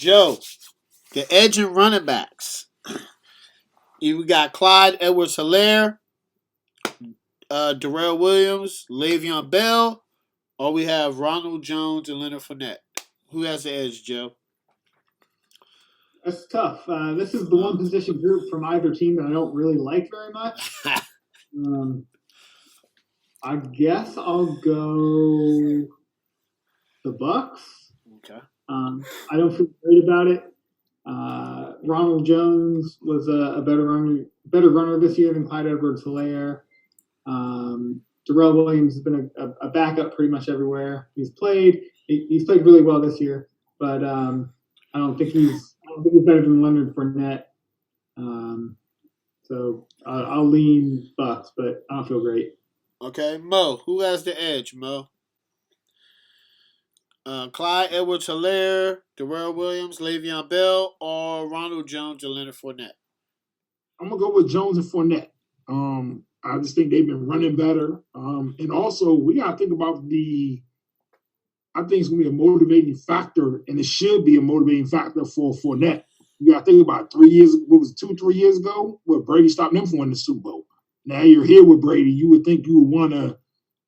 Joe, the edge and running backs. We got Clyde Edwards-Helaire, Darrell Williams, Le'Veon Bell, or we have Ronald Jones and Leonard Fournette. Who has the edge, Joe? That's tough. This is the one position group from either team that I don't really like very much. I guess I'll go the Bucs. Okay. I don't feel great about it. Ronald Jones was a better runner this year than Clyde Edwards-Helaire. Darrell Williams has been a backup pretty much everywhere he's played. He's played really well this year, but I don't think he's better than Leonard Fournette. So I'll lean Bucs, but I don't feel great. Okay, Mo, who has the edge, Mo? Clyde Edwards-Helaire, Darrell Williams, Le'Veon Bell, or Ronald Jones and Leonard Fournette? I'm gonna go with Jones and Fournette. I just think they've been running better, and also we gotta think about I think it's gonna be a motivating factor, and it should be a motivating factor for Fournette. You gotta think about 3 years. What was it, 2-3 years ago? Where Brady stopped them from winning the Super Bowl. Now you're here with Brady. You would think you would want to,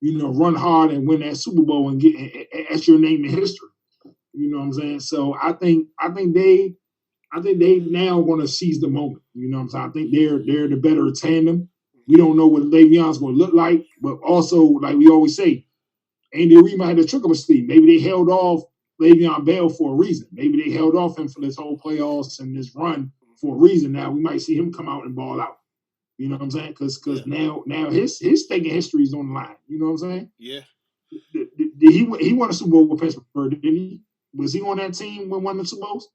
run hard and win that Super Bowl and get that's your name in history. You know what I'm saying? So I think they now want to seize the moment. You know what I'm saying? I think they're the better tandem. We don't know what Le'Veon's going to look like, but also, like we always say, Andy Reid might have the trick up his sleeve. Maybe they held off Le'Veon Bell for a reason. Maybe they held off him for this whole playoffs and this run for a reason. Now we might see him come out and ball out. You know what I'm saying? Because now his stake in history is on the line. You know what I'm saying? Yeah. Did he won a Super Bowl with Pittsburgh? Didn't he? Was he on that team when won the Super Bowls?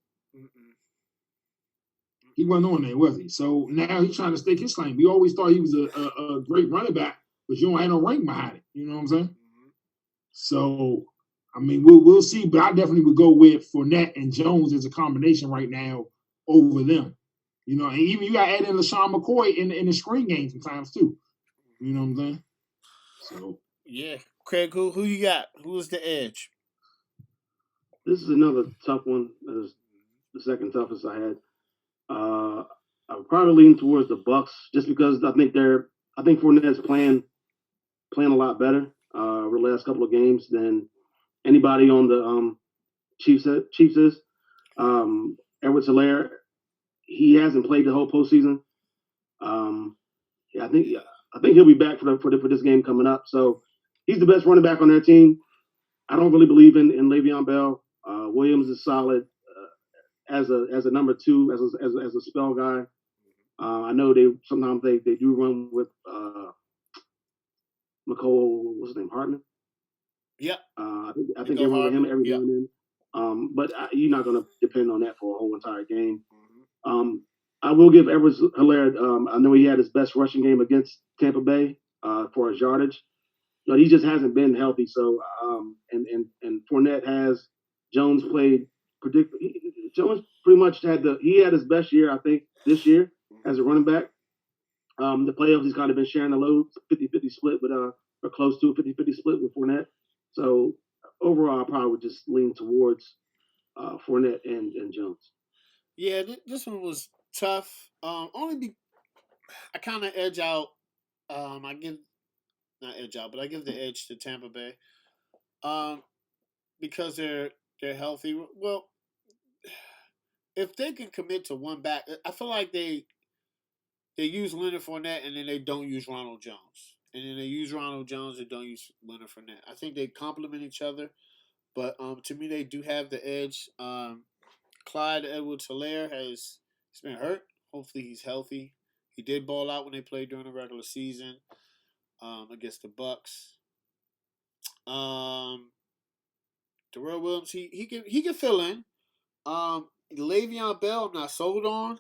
He wasn't on there, was he? So now he's trying to stake his claim. We always thought he was a great running back, but you don't have no ring behind it. You know what I'm saying? So, I mean, we'll see. But I definitely would go with Fournette and Jones as a combination right now over them. And even you got to add in LaShawn McCoy in the screen game sometimes too. You know what I'm saying? So yeah, Craig, who you got? Who's the edge? This is another tough one. This is the second toughest I had. I'm probably leaning towards the Bucs just because I think Fournette's playing a lot better over the last couple of games than anybody on the Chiefs is. Edwards-Helaire, he hasn't played the whole postseason. I think he'll be back for this game coming up. So he's the best running back on their team. I don't really believe in Le'Veon Bell. Williams is solid as a number two, as a spell guy. I know sometimes they do run with McCole. What's his name? Hartman. Yeah. I think they run with him every now and then. But you're not going to depend on that for a whole entire game. I will give Edwards-Helaire. I know he had his best rushing game against Tampa Bay for his yardage, but he just hasn't been healthy. So and Fournette has. Jones played Jones pretty much had his best year, I think, this year as a running back. The playoffs, he's kind of been sharing the load, 50-50 split with or close to a 50-50 split with Fournette. So overall, I probably would just lean towards Fournette and Jones. Yeah, this one was tough. I kind of edge out. I give the edge to Tampa Bay. Because they're healthy. Well, if they can commit to one back, I feel like they use Leonard Fournette and then they don't use Ronald Jones. And then they use Ronald Jones and don't use Leonard Fournette. I think they complement each other. But to me, they do have the edge. Clyde Edwards-Helaire he's been hurt. Hopefully he's healthy. He did ball out when they played during the regular season against the Bucs. Darrell Williams, he can fill in. Le'Veon Bell, I'm not sold on.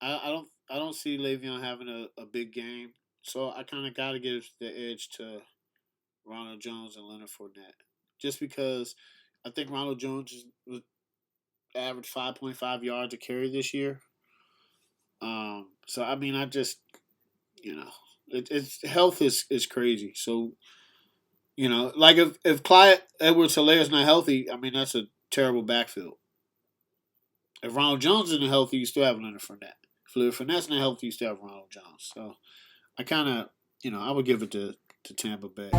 I don't see Le'Veon having a big game, so I kind of got to give the edge to Ronald Jones and Leonard Fournette, just because I think Ronald Jones was average 5.5 yards a carry this year. So I mean, I just it's health is crazy. So You know, like if Clyde Edwards-Helaire is not healthy, I mean that's a terrible backfield. If Ronald Jones isn't healthy, you still have Leonard Fournette. If Leonard Fournette's not healthy, you still have Ronald Jones. So I kind of, I would give it to Tampa Bay.